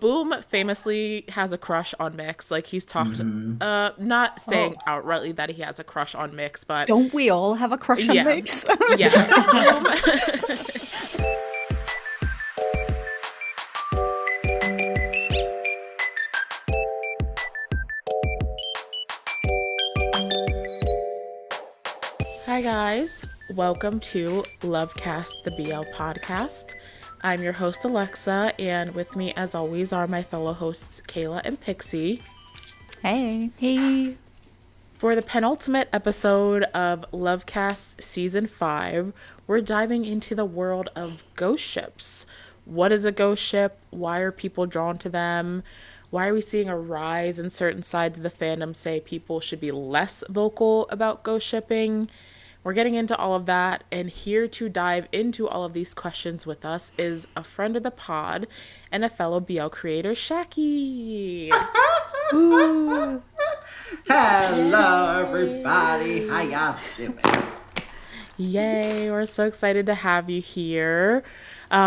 Boom famously has a crush on Mix. Like, he's talked, not saying outrightly that he has a crush on Mix, but don't we all have a crush on Mix? Yeah. Boom. Hi guys, welcome to LoveCast, the BL podcast. I'm your host Alexa, and with me as always are my fellow hosts Kayla and Pixie. Hey. For the penultimate episode of LoveCast Season 5, we're diving into the world of ghost ships. What is a ghost ship? Why are people drawn to them? Why are we seeing a rise in certain sides of the fandom say people should be less vocal about ghost shipping? We're getting into all of that, and here to dive into all of these questions with us is a friend of the pod and a fellow BL creator, Shaqii. Hello, everybody. How y'all doing? Yay, we're so excited to have you here.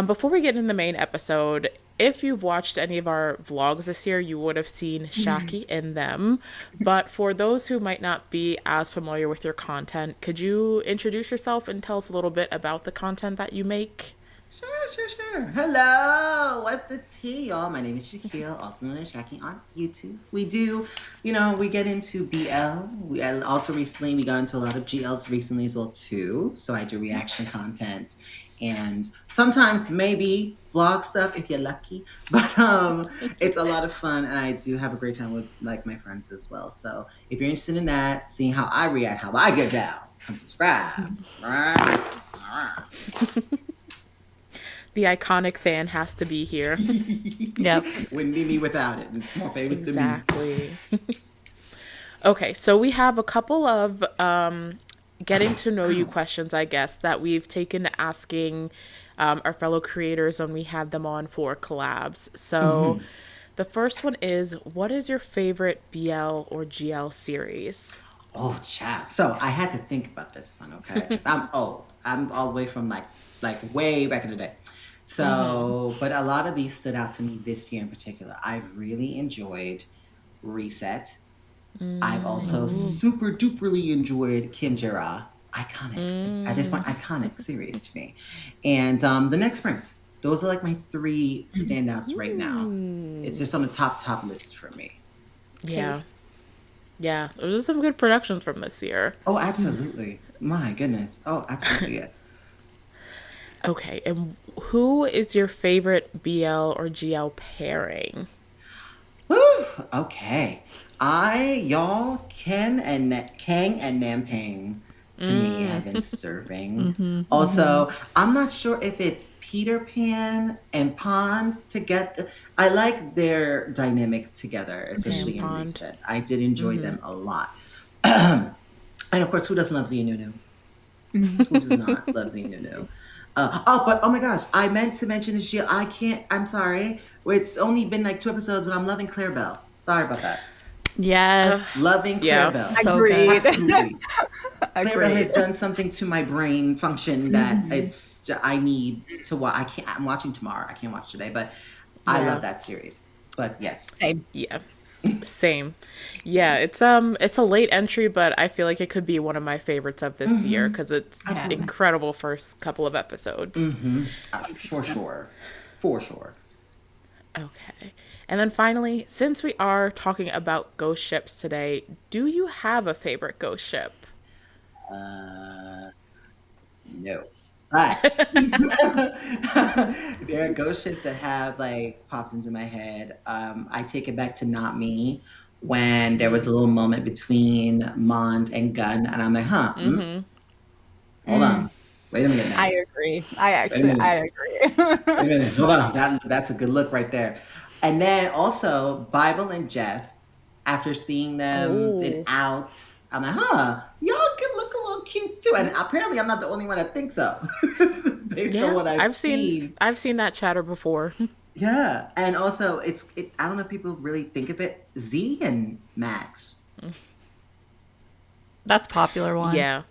Before we get into the main episode, if you've watched any of our vlogs this year, you would have seen Shaqii in them. But for those who might not be as familiar with your content, could you introduce yourself and tell us a little bit about the content that you make? Sure. Hello. What's the tea, y'all? My name is Shaqii, also known as Shaqii on YouTube. We do, we get into BL. We got into a lot of GLs recently as well, too. So I do reaction content and sometimes maybe vlog stuff if you're lucky, but it's a lot of fun, and I do have a great time with my friends as well. So if you're interested in that, seeing how I react, how I get down, come subscribe. The iconic fan has to be here. Yep. Wouldn't be me without it. It's more famous than me. Exactly. Okay, so we have a couple of getting to know you questions, I guess, that we've taken to asking our fellow creators when we have them on for collabs. So the first one is, what is your favorite BL or GL series? Oh, child. So I had to think about this one, okay? 'Cause I'm old. I'm all the way from like way back in the day. So, but a lot of these stood out to me this year in particular. I've really enjoyed Reset. I've also super duperly enjoyed Kim Jira. Iconic. At this point, iconic series to me. And The Next Prince. Those are my three standouts right now. It's just on the top list for me. Yeah. Yeah. Those are some good productions from this year. Oh, absolutely. My goodness. Oh, absolutely, yes. Okay. And who is your favorite BL or GL pairing? Woo! Okay. Kang and Namping to me have been serving. Also, I'm not sure if it's Peter Pan and Pond together. I like their dynamic together, especially in Reset. I did enjoy them a lot. And of course, who doesn't love Xia Nunu? Who does not love Xia Nunu? But oh my gosh, I meant to mention this year. I'm sorry. It's only been 2 episodes, but I'm loving Clarabelle. Sorry about that. Yes. Loving Clarabelle. So good. good. Absolutely. Clarabelle has done something to my brain function that I need to watch. I'm watching tomorrow. I can't watch today, but I love that series. But yes. Same. Yeah. Same. Yeah, it's a late entry, but I feel like it could be one of my favorites of this year because it's incredible first couple of episodes. For sure. Okay. And then finally, since we are talking about ghost ships today, do you have a favorite ghost ship? No. But there are ghost ships that have popped into my head. I take it back to Not Me when there was a little moment between Mond and Gunn, and I'm like, hold on. Wait a minute now. I agree. I agree. Wait a minute. Hold on. That's a good look right there. And then also Bible and Jeff, after seeing them been out, I'm like, y'all could look a little cute too. And apparently I'm not the only one that thinks so. Based on what I've seen. I've seen that chatter before. Yeah. And also I don't know if people really think of it, Z and Max. That's a popular one. Yeah.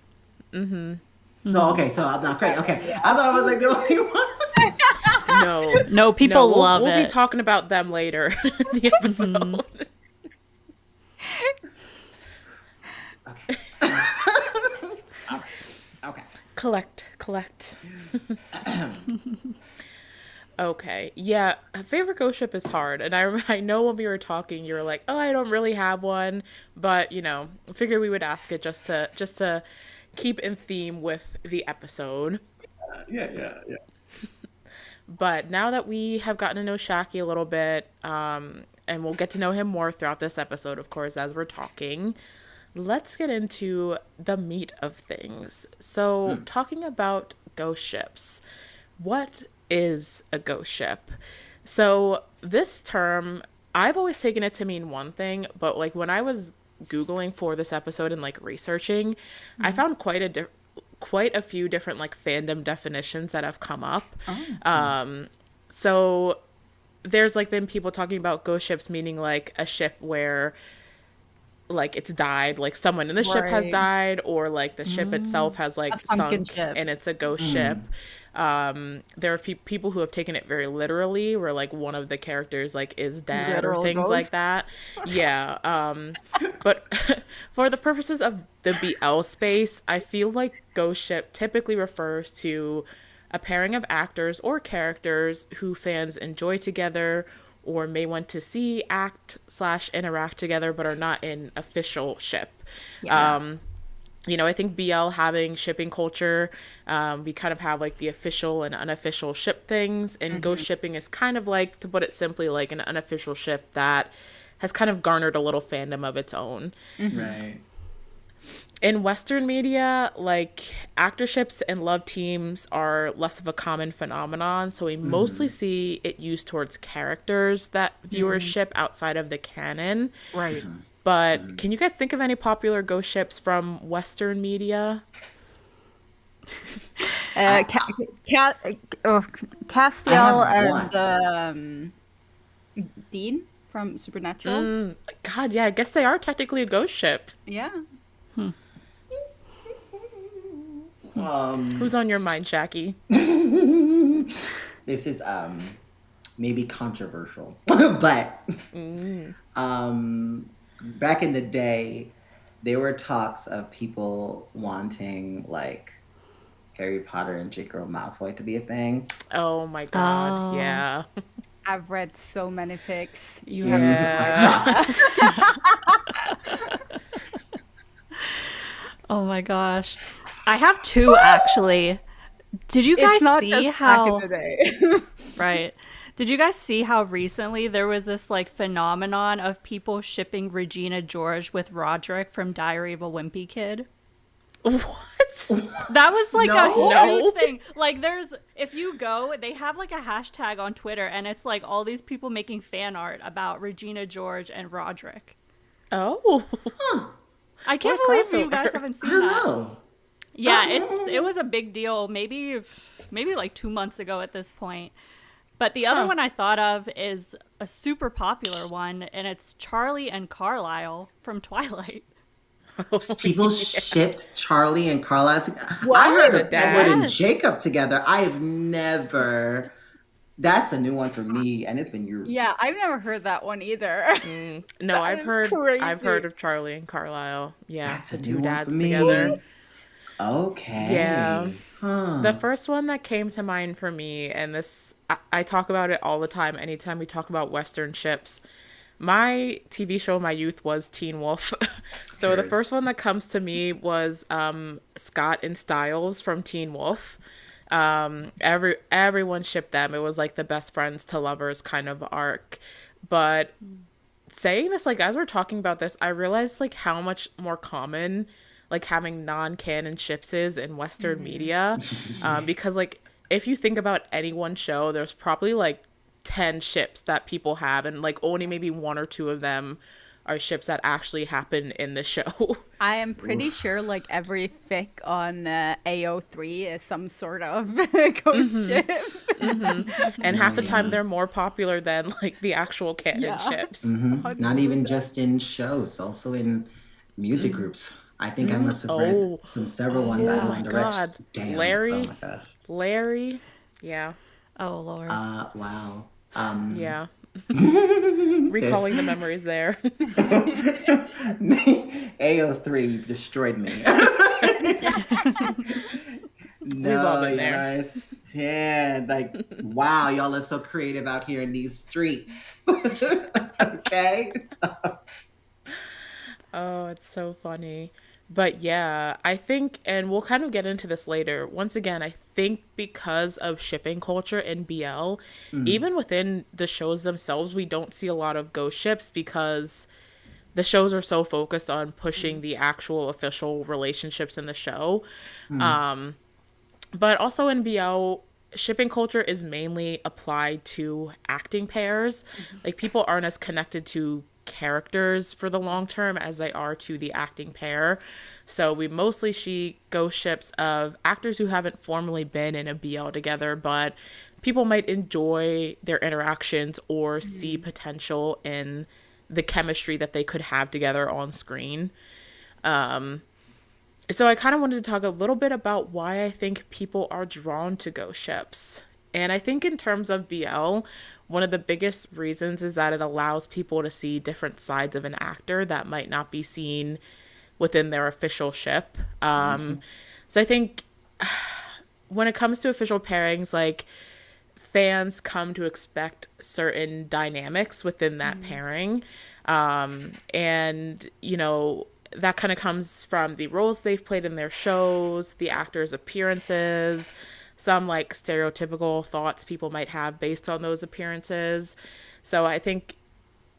So I'm not crazy. Okay. I thought I was the only one. No. No, people love it. We'll be talking about them later in the episode. Okay. All right. Okay. Collect. Okay. Yeah, favorite ghost ship is hard. And I know when we were talking, you were like, oh, I don't really have one. But, I figured we would ask it just to keep in theme with the episode. Yeah. But now that we have gotten to know Shaqii a little bit, and we'll get to know him more throughout this episode, of course, as we're talking, let's get into the meat of things. So, talking about ghost ships, what is a ghost ship? So, this term, I've always taken it to mean one thing, but like when I was Googling for this episode and like researching, I found quite a few different like fandom definitions that have come up. So there's like been people talking about ghost ships meaning like a ship where like it's died, like someone in the ship has died, or like the ship itself has like sunk and it's a ghost ship. There are people who have taken it very literally, where like one of the characters like is dead or things like that. Yeah. But for the purposes of the BL space, I feel like ghost ship typically refers to a pairing of actors or characters who fans enjoy together or may want to see act/interact together, but are not in official ship. Yeah. I think BL having shipping culture, we kind of have like the official and unofficial ship things, and ghost shipping is kind of like, to put it simply, like an unofficial ship that has kind of garnered a little fandom of its own. Right. In Western media, like actorships and love teams are less of a common phenomenon, so we mostly see it used towards characters that viewers ship outside of the canon. Right. But can you guys think of any popular ghost ships from Western media? Castiel and Dean from Supernatural. God, yeah, I guess they are technically a ghost ship. Yeah. Who's on your mind, Shaqii? This is maybe controversial, but back in the day, there were talks of people wanting like Harry Potter and J.K. Malfoy to be a thing. Oh my God, yeah. I've read so many fics. Yeah. Oh my gosh. I have two actually. Did you guys see how back in the day. Right. Did you guys see how recently there was this like phenomenon of people shipping Regina George with Roderick from Diary of a Wimpy Kid? What? That was like a huge thing. Like if you go, they have like a hashtag on Twitter and it's like all these people making fan art about Regina George and Roderick. Oh. I can't believe you guys haven't seen that. No. Yeah, it was a big deal. Maybe like 2 months ago at this point. But the other one I thought of is a super popular one, and it's Charlie and Carlisle from Twilight. People shipped Charlie and Carlisle together. I heard of Edward and Jacob together. I have never. That's a new one for me, and it's been years. Yeah, I've never heard that one either. No, I've heard of Charlie and Carlisle. Yeah, that's the a two new dads one for me. together. Okay. Yeah. Huh. The first one that came to mind for me, and this I talk about it all the time anytime we talk about Western ships. My TV show of my youth was Teen Wolf. So the first one that comes to me was Scott and Styles from Teen Wolf. Everyone shipped them. It was like the best friends to lovers kind of arc. But saying this, like as we're talking about this, I realized like how much more common like having non-canon ships is in Western media. Because like if you think about any one show, there's probably like 10 ships that people have, and like only maybe one or two of them are ships that actually happen in the show. I am pretty sure like every fic on AO3 is some sort of ghost ship. And half the time they're more popular than like the actual canon ships. Not even just in shows, also in music groups. I think I must have read several ones out of One Direction. God. Damn. Larry. Oh my God. Larry. Yeah. Oh Lord. Wow. Yeah. There's Recalling the memories there. AO3, you've destroyed me. We've all No, been you don't there. understand. Like, wow, y'all are so creative out here in these streets. Okay? Oh, it's so funny. But yeah, I think, and we'll kind of get into this later. Once again, I think because of shipping culture in BL, Mm, even within the shows themselves, we don't see a lot of ghost ships because the shows are so focused on pushing the actual official relationships in the show. mm, But also in BL, shipping culture is mainly applied to acting pairs. Like people aren't as connected to characters for the long term as they are to the acting pair. So we mostly see ghost ships of actors who haven't formally been in a BL together, but people might enjoy their interactions or see potential in the chemistry that they could have together on screen. So I kind of wanted to talk a little bit about why I think people are drawn to ghost ships. And I think in terms of BL, one of the biggest reasons is that it allows people to see different sides of an actor that might not be seen within their official ship. So I think when it comes to official pairings, like fans come to expect certain dynamics within that pairing. And, you know, that kind of comes from the roles they've played in their shows, the actors' appearances, some like stereotypical thoughts people might have based on those appearances. So I think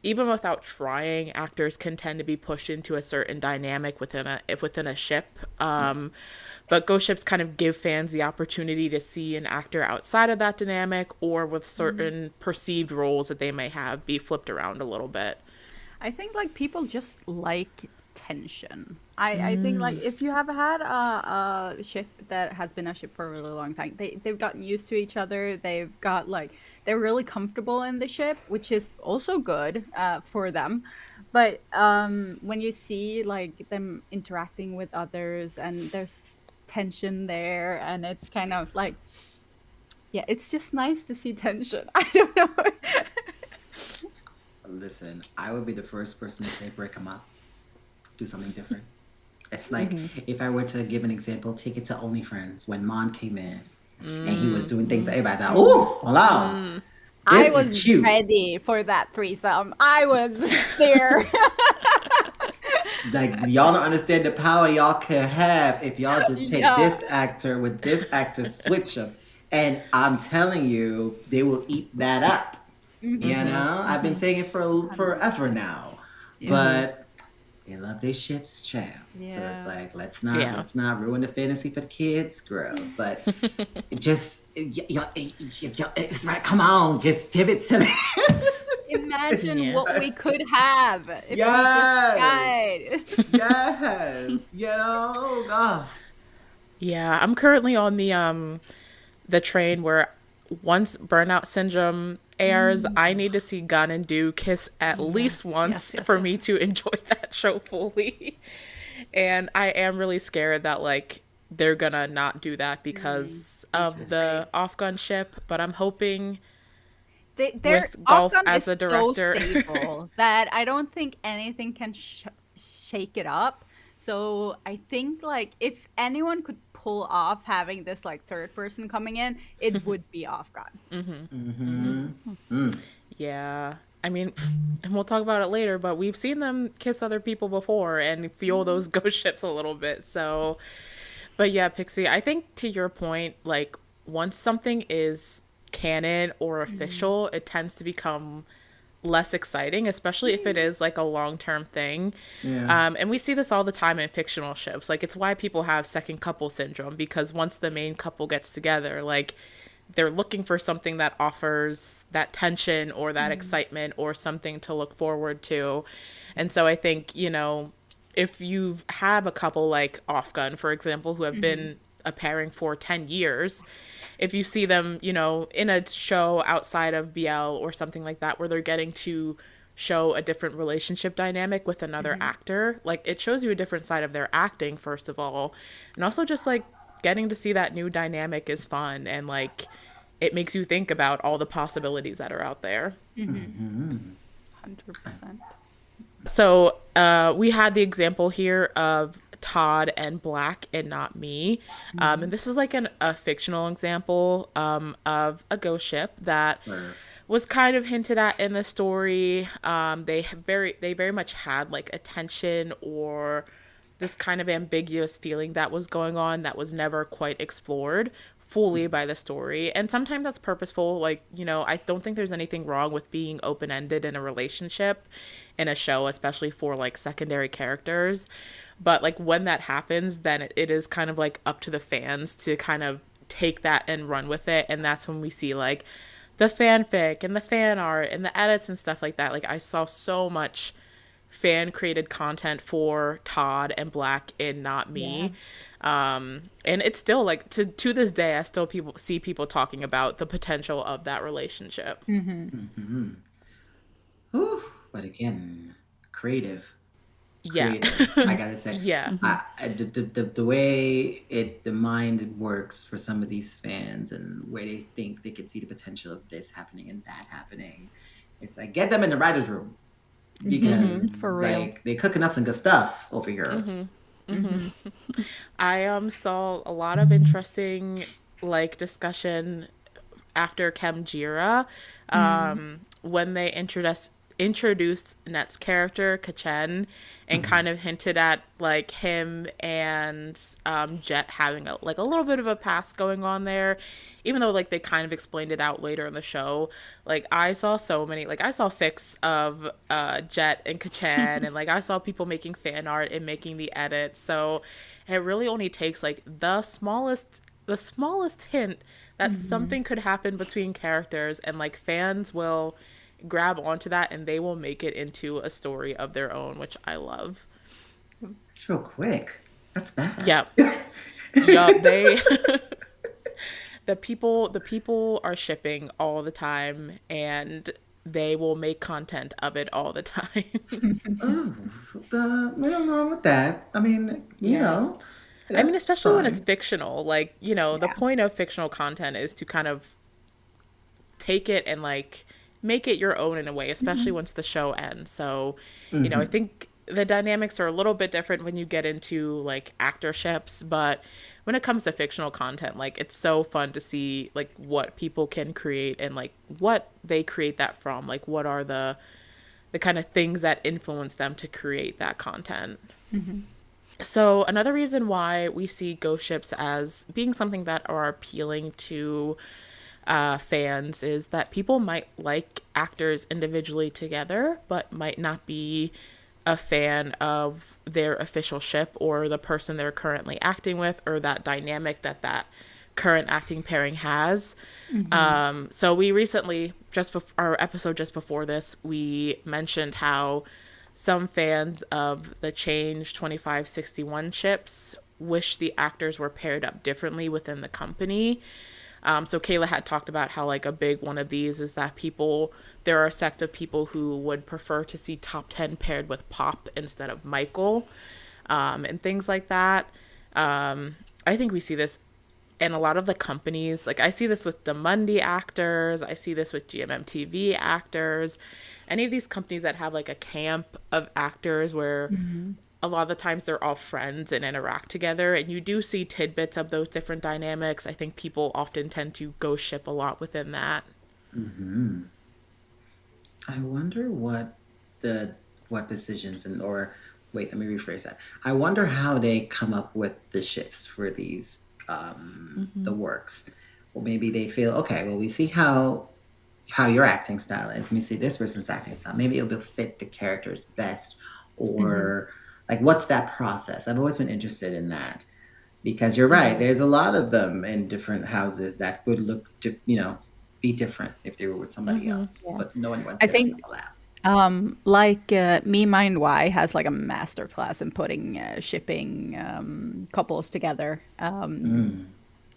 even without trying, actors can tend to be pushed into a certain dynamic within a ship. yes. But ghost ships kind of give fans the opportunity to see an actor outside of that dynamic or with certain perceived roles that they may have be flipped around a little bit. I think like people just like tension. I think like if you have had a ship that has been a ship for a really long time, they've gotten used to each other. They've got like they're really comfortable in the ship, which is also good for them. But when you see like them interacting with others and there's tension there, and it's kind of like yeah, it's just nice to see tension. I don't know. Listen, I would be the first person to say break them up, do something different. It's like if I were to give an example, take it to OnlyFriends when Mon came in and he was doing things. Everybody's like, "Oh, hello, I this is was cute." ready for that threesome. I was there. Like y'all don't understand the power y'all could have if y'all just take Yeah. this actor with this actor, switch them, and I'm telling you, they will eat that up. You know, I've been saying it for forever now, but they love their ships, child. So it's Yeah. like let's Yeah. not ruin the fantasy for the kids, girl. But it just it's right. Come on, just give it to me. Imagine Yeah. what we could have if we Yes. just tried. Yes, you know, gosh. Yeah, I'm currently on the train where once Burnout Syndrome airs, I need to see Gun and Do kiss at least Yes, once yes, for yes. me to enjoy that show fully. And I am really scared that like they're gonna not do that because of the off gun ship, but I'm hoping Their with off Golf gun as is a so director. stable that I don't think anything can shake it up. So I think like if anyone could pull off having this like third person coming in, it would be off gun. Yeah. I mean, and we'll talk about it later, but we've seen them kiss other people before and fuel those ghost ships a little bit. So, but yeah, Pixie, I think to your point, like once something is canon or official, it tends to become less exciting, especially if it is like a long-term thing. Yeah. And we see this all the time in fictional ships. Like it's why people have second couple syndrome because once the main couple gets together, like they're looking for something that offers that tension or that excitement or something to look forward to. And so I think, you know, if you have a couple like Off Gun, for example, who have been a pairing for 10 years, if you see them, you know, in a show outside of BL or something like that where they're getting to show a different relationship dynamic with another actor, like it shows you a different side of their acting, first of all. And also just like getting to see that new dynamic is fun. And like it makes you think about all the possibilities that are out there. 100%. So we had the example here of Todd and Black and Not Me. And this is like a fictional example of a ghost ship that Serve. was kind of hinted at in the story. They very much had like a tension or this kind of ambiguous feeling that was going on that was never quite explored fully by the story. And sometimes that's purposeful. Like, I don't think there's anything wrong with being open-ended in a relationship in a show, especially for like secondary characters. But like when that happens, then it is kind of like up to the fans to kind of take that and run with it. And that's when we see like the fanfic and the fan art and the edits and stuff like that. Like I saw so much fan created content for Todd and Black in Not Me. And it's still like to this day I still see people talking about the potential of that relationship. Ooh, but again, creative. Yeah. I gotta say, Yeah. the way the mind works for some of these fans and where they think they could see the potential of this happening and that happening, it's like get them in the writer's room because For real. like they're cooking up some good stuff over here. I saw a lot of interesting like discussion after Kemjira when they introduced Net's character Kachen and kind of hinted at like him and Jet having a little bit of a past going on there, even though like they kind of explained it out later in the show. Like I saw so many, like I saw fics of Jet and Kachen and like I saw people making fan art and making the edits. So it really only takes like the smallest hint that something could happen between characters and like fans will grab onto that and they will make it into a story of their own, which I love. It's real quick. That's fast. Yep. Yup. They the people are shipping all the time and they will make content of it all the time. Nothing wrong with that. I mean, you know. I mean, that's especially when fine. it's fictional. Like, the point of fictional content is to kind of take it and like make it your own in a way, especially once the show ends. So, I think the dynamics are a little bit different when you get into like actorships, but when it comes to fictional content, like it's so fun to see like what people can create and like what they create that from. Like what are the kind of things that influence them to create that content. So another reason why we see ghost ships as being something that are appealing to fans is that people might like actors individually together, but might not be a fan of their official ship or the person they're currently acting with or that dynamic that current acting pairing has. So we recently, our episode just before this, we mentioned how some fans of the Change 2561 ships wish the actors were paired up differently within the company. So Kayla had talked about how like a big one of these is that there are a sect of people who would prefer to see Top 10 paired with Pop instead of Michael, and things like that. I think we see this in a lot of the companies. Like I see this with Demundi actors. I see this with GMMTV actors. Any of these companies that have like a camp of actors where a lot of the times they're all friends and interact together, and you do see tidbits of those different dynamics. I think people often tend to ghost ship a lot within that. I wonder what decisions wait, let me rephrase that. I wonder how they come up with the ships for these the works. Or maybe they feel, okay, well we see how your acting style is. We see this person's acting style. Maybe it'll fit the characters best, or like what's that process? I've always been interested in that because you're right. There's a lot of them in different houses that would look to be different if they were with somebody else, but no one wants I to think Me Mind Y has like a master class in putting shipping couples together.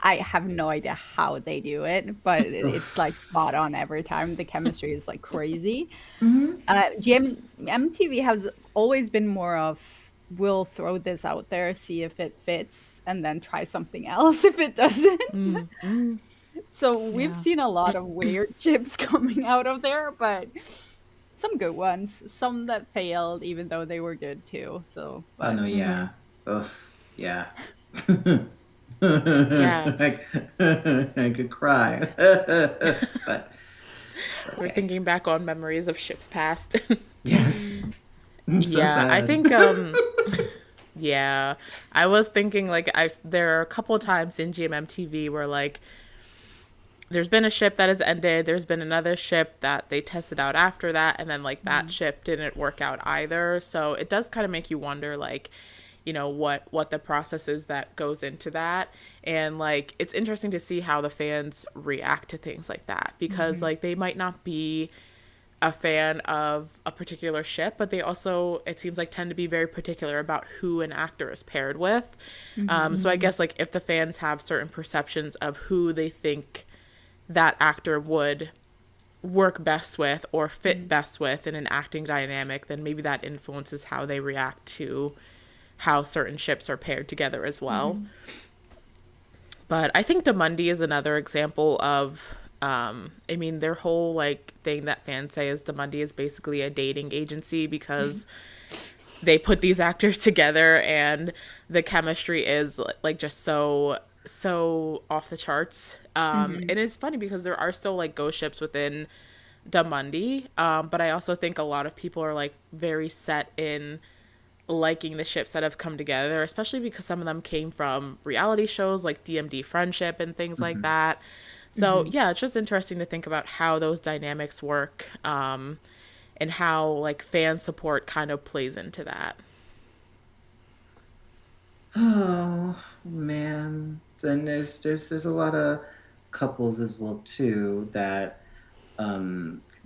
I have no idea how they do it, but it's like spot on every time. The chemistry is like crazy. MTV has always been more of, we'll throw this out there, see if it fits, and then try something else if it doesn't. So we've Yeah. seen a lot of weird ships coming out of there, but some good ones, some that failed, even though they were good too. So, Oh but no, Mm-hmm. yeah. Ugh, yeah. Yeah. I could cry, but it's We're okay. thinking back on memories of ships past. Yes, I'm so Yeah, I sad. think yeah. I was thinking like there are a couple of times in GMMTV where like there's been a ship that has ended, there's been another ship that they tested out after that, and then like that ship didn't work out either. So it does kind of make you wonder like, what the process is that goes into that. And like it's interesting to see how the fans react to things like that, because like they might not be a fan of a particular ship, but they also, it seems like, tend to be very particular about who an actor is paired with. So I guess like if the fans have certain perceptions of who they think that actor would work best with or fit best with in an acting dynamic, then maybe that influences how they react to how certain ships are paired together as well. But I think Demundi is another example of, I mean, their whole like thing that fans say is Demundi is basically a dating agency because they put these actors together and the chemistry is like just so off the charts. And it's funny because there are still like ghost ships within Demundi, but I also think a lot of people are like very set in liking the ships that have come together, especially because some of them came from reality shows like DMD Friendship and things like that. So yeah, it's just interesting to think about how those dynamics work, and how like fan support kind of plays into that. Oh man, then there's a lot of couples as well too that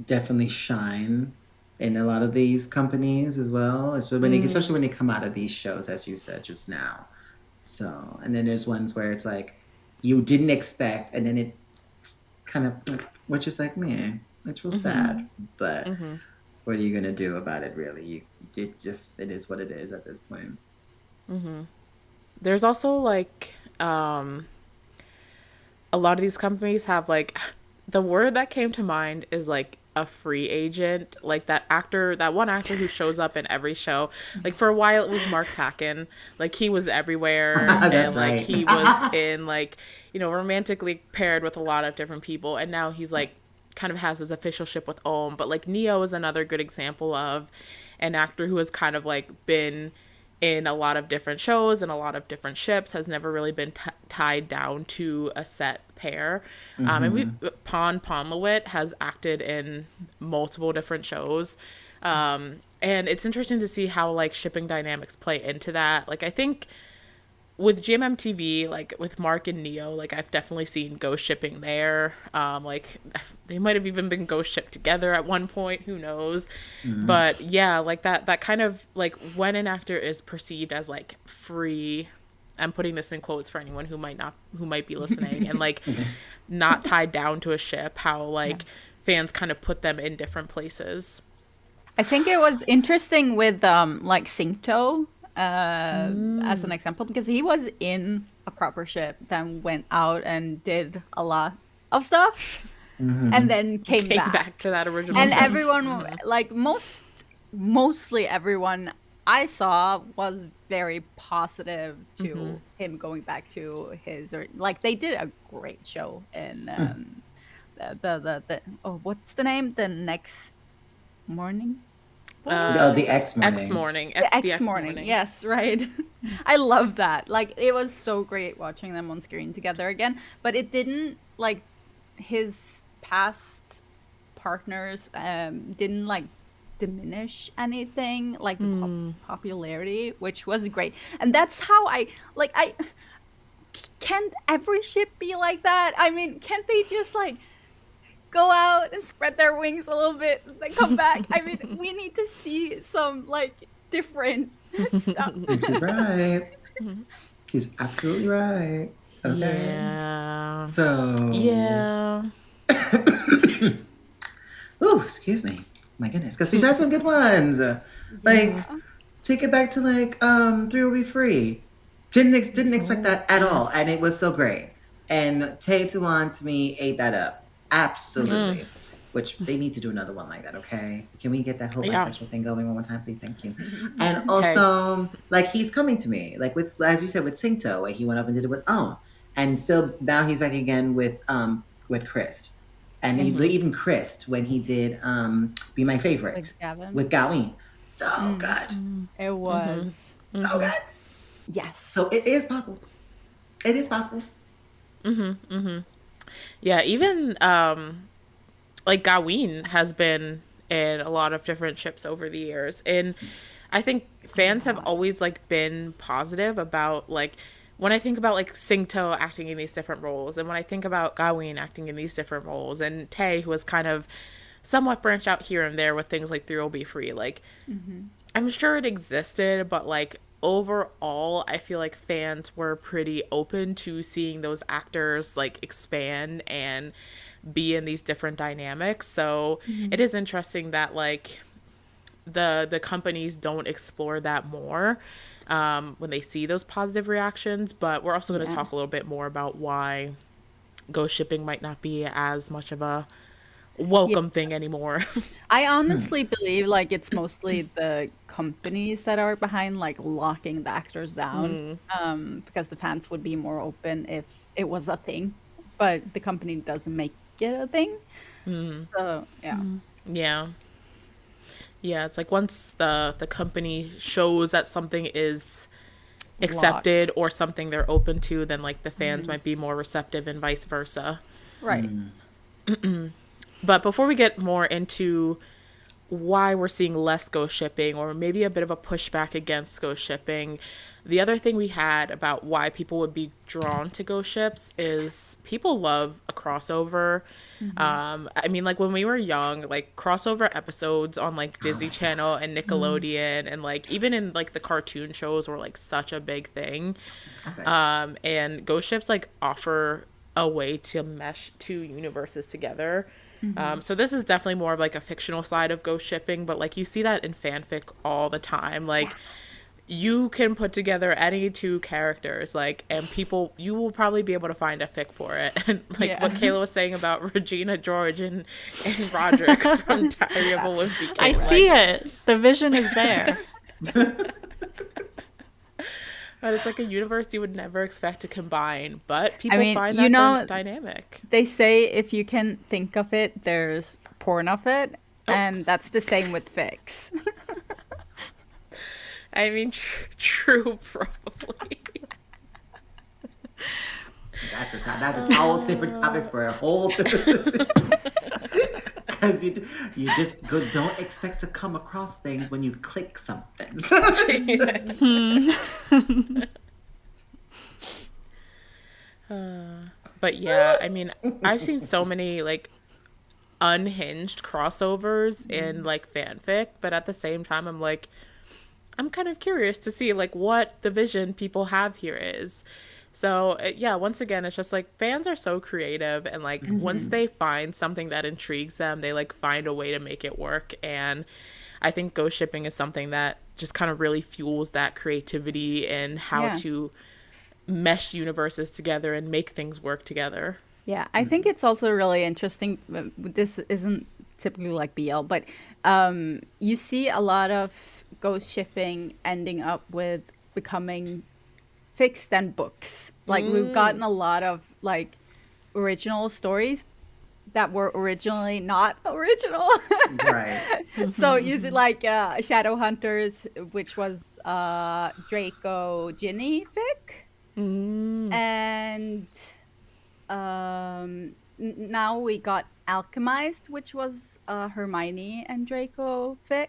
definitely shine in a lot of these companies as well, especially when they come out of these shows, as you said just now. So, and then there's ones where it's like you didn't expect, and then it kind of, which is like, man, it's real sad. But what are you gonna do about it? Really, it is what it is at this point. There's also like a lot of these companies have like, the word that came to mind is like a free agent, like that one actor who shows up in every show. Like for a while it was Mark Packin, like he was everywhere That's and like right. he was in like, romantically paired with a lot of different people, and now he's like kind of has his official ship with Ohm. But like Neo is another good example of an actor who has kind of like been in a lot of different shows and a lot of different ships, has never really been tied down to a set pair. And Pon Ponlewit has acted in multiple different shows. And it's interesting to see how like shipping dynamics play into that. Like I think with GMMTV, like with Mark and Neo, like I've definitely seen ghost shipping there. Like they might have even been ghost shipped together at one point, who knows. But yeah, like that kind of like when an actor is perceived as like free, I'm putting this in quotes for anyone who might be listening, and like not tied down to a ship, how like fans kind of put them in different places. I think it was interesting with like Syncto as an example, because he was in a proper ship, then went out and did a lot of stuff, and then came back to that original and ship. everyone like mostly everyone I saw was very positive to him going back to his, or like they did a great show in the what's the name, the next morning. The X morning. X morning. The X morning. Yes, right. I love that. Like it was so great watching them on screen together again. But it didn't like his past partners didn't like diminish anything, like the popularity, which was great. And that's how I can't every ship be like that? I mean, can't they just like go out and spread their wings a little bit and then come back? I mean, we need to see some like different stuff. She's right. She's absolutely right. Okay. Yeah. So. Yeah. Ooh, excuse me. My goodness, because we've had some good ones. Like, take it back to like 3 Will Be Free. Didn't expect that at all, and it was so great. And Tae Tuan to me ate that up. Absolutely. Which they need to do another one like that, okay? Can we get that whole bisexual thing going one more time, please? Thank you. And also, like, he's coming to me. Like, with, as you said, with Singto, like, he went up and did it with and still now he's back again with Chris. And he even Chris when he did Be My Favorite with Gawin. So good. It was. So good. Yes. So it is possible. It is possible. Yeah, even like Gawin has been in a lot of different ships over the years, and I think fans have always like been positive about, like, when I think about like Singto acting in these different roles, and when I think about Gawin acting in these different roles, and Tae, who was kind of somewhat branched out here and there with things like Three Will Be Free, like, I'm sure it existed, but like overall I feel like fans were pretty open to seeing those actors like expand and be in these different dynamics. So it is interesting that like the companies don't explore that more when they see those positive reactions. But we're also going to talk a little bit more about why ghost shipping might not be as much of a welcome thing anymore. I honestly believe like it's mostly the companies that are behind like locking the actors down, because the fans would be more open if it was a thing, but the company doesn't make it a thing. So yeah, it's like once the company shows that something is accepted or something they're open to, then like the fans might be more receptive and vice versa. Right. But before we get more into why we're seeing less ghost shipping, or maybe a bit of a pushback against ghost shipping, the other thing we had about why people would be drawn to ghost ships is people love a crossover. I mean, like when we were young, like crossover episodes on like Disney Channel and Nickelodeon and like even in like the cartoon shows were like such a big thing. And ghost ships like offer a way to mesh two universes together. So this is definitely more of like a fictional side of ghost shipping, but like you see that in fanfic all the time. Like you can put together any two characters, like, and people, you will probably be able to find a fic for it. And like what Kayla was saying about Regina George and Roderick from Diary of a Wimpy Kid. I see it. The vision is there. But it's like a universe you would never expect to combine, but people find you know, that dynamic. They say if you can think of it, there's porn of it, and that's the same with fics. I mean, true, probably. That's a whole different topic for a whole different... Because you just don't expect to come across things when you click something. But yeah, I mean, I've seen so many like unhinged crossovers in like fanfic, but at the same time I'm like, I'm kind of curious to see like what the vision people have here is. So yeah, once again, it's just like fans are so creative, and like once they find something that intrigues them, they like find a way to make it work. And I think ghost shipping is something that just kind of really fuels that creativity and how to mesh universes together and make things work together. Yeah, I think it's also really interesting. This isn't typically like BL, but you see a lot of ghost shipping ending up with becoming fixed and books. Like we've gotten a lot of like original stories that were originally not original. Right. So you see like Shadowhunters, which was Draco Ginny fic. And now we got Alchemized, which was Hermione and Draco fic,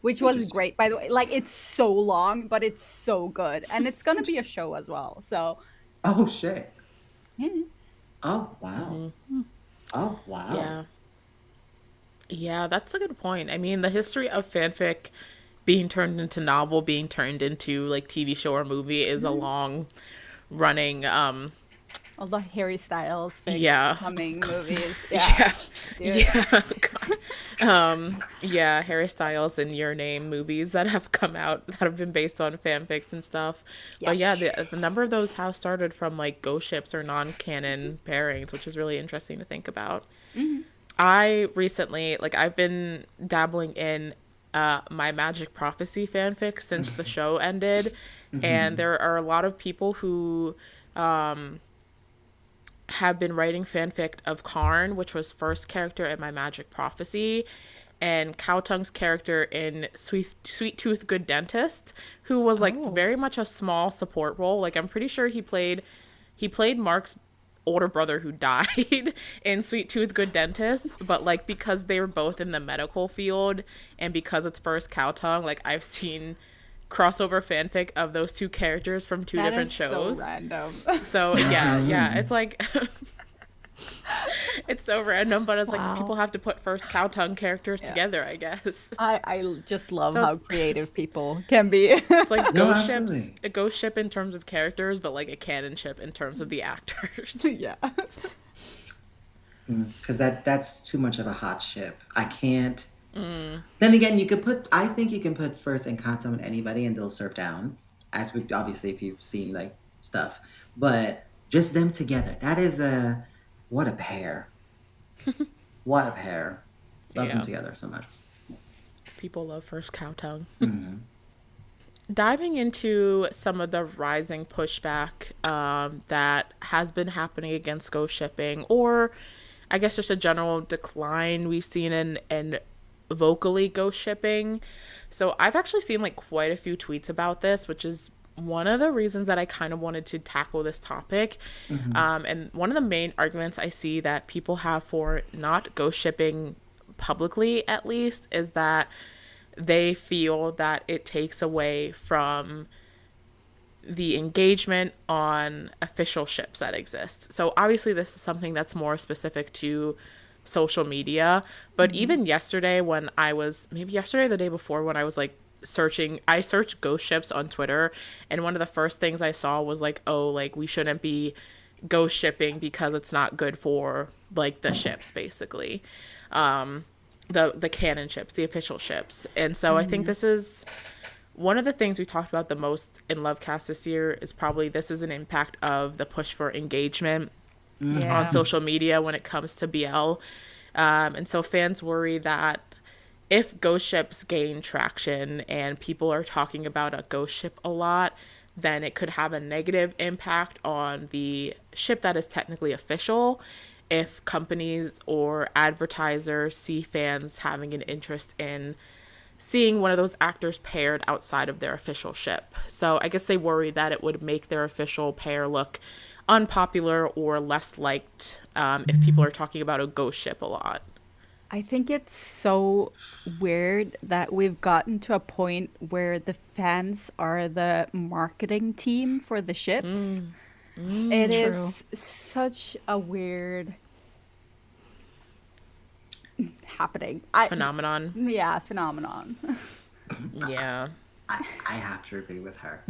which was great, by the way. Like, it's so long, but it's so good. And it's going to be a show as well, so. Oh, shit. Yeah. Oh, wow. Oh, wow. Yeah. Yeah, that's a good point. I mean, the history of fanfic being turned into novel, being turned into, like, TV show or movie is a long running All the Harry Styles fics Yeah. becoming movies. Yeah. Yeah. Dude. Yeah, Harry Styles and Your Name movies that have come out that have been based on fanfics and stuff. But yeah, Yes. the number of those have started from like ghost ships or non-canon pairings, which is really interesting to think about. I recently, like, I've been dabbling in my Magic Prophecy fanfic since the show ended, and there are a lot of people who have been writing fanfic of Karn, which was first character in my Magic Prophecy, and Cowtongue's character in Sweet Tooth Good Dentist, who was like very much a small support role. Like I'm pretty sure he played Mark's older brother who died in Sweet Tooth Good Dentist, but like because they were both in the medical field and because it's first Cowtongue, like I've seen crossover fanfic of those two characters from two different shows. So random. So yeah, it's like it's so random, but it's like people have to put first Cowtongue characters together, I guess. I just love how creative people can be. It's like absolutely. a ghost ship in terms of characters, but like a canon ship in terms of the actors. Yeah. Because that's too much of a hot ship. I can't. Then again, I think you can put first and Kanto in anybody and they'll serve down. As we obviously, if you've seen like stuff, but just them together. That is what a pair. What a pair. Love them together so much. People love first Cowtongue. Diving into some of the rising pushback that has been happening against ghost shipping, or I guess just a general decline we've seen in vocally ghost shipping. So I've actually seen like quite a few tweets about this, which is one of the reasons that I kind of wanted to tackle this topic. And one of the main arguments I see that people have for not ghost shipping publicly, at least, is that they feel that it takes away from the engagement on official ships that exist. So obviously this is something that's more specific to social media, but even yesterday when I was, maybe yesterday or the day before, when I was like I searched ghost ships on Twitter, and one of the first things I saw was like, oh, like we shouldn't be ghost shipping because it's not good for like the ships, basically. The canon ships, the official ships. And so I think this is one of the things we talked about the most in LoveCast this year is probably this is an impact of the push for engagement on social media when it comes to BL. And so fans worry that if ghost ships gain traction and people are talking about a ghost ship a lot, then it could have a negative impact on the ship that is technically official if companies or advertisers see fans having an interest in seeing one of those actors paired outside of their official ship. So I guess they worry that it would make their official pair look unpopular or less liked if people are talking about a ghost ship a lot. I think it's so weird that we've gotten to a point where the fans are the marketing team for the ships. It is such a weird happening. Phenomenon. Yeah, phenomenon. Yeah. I have to agree with her.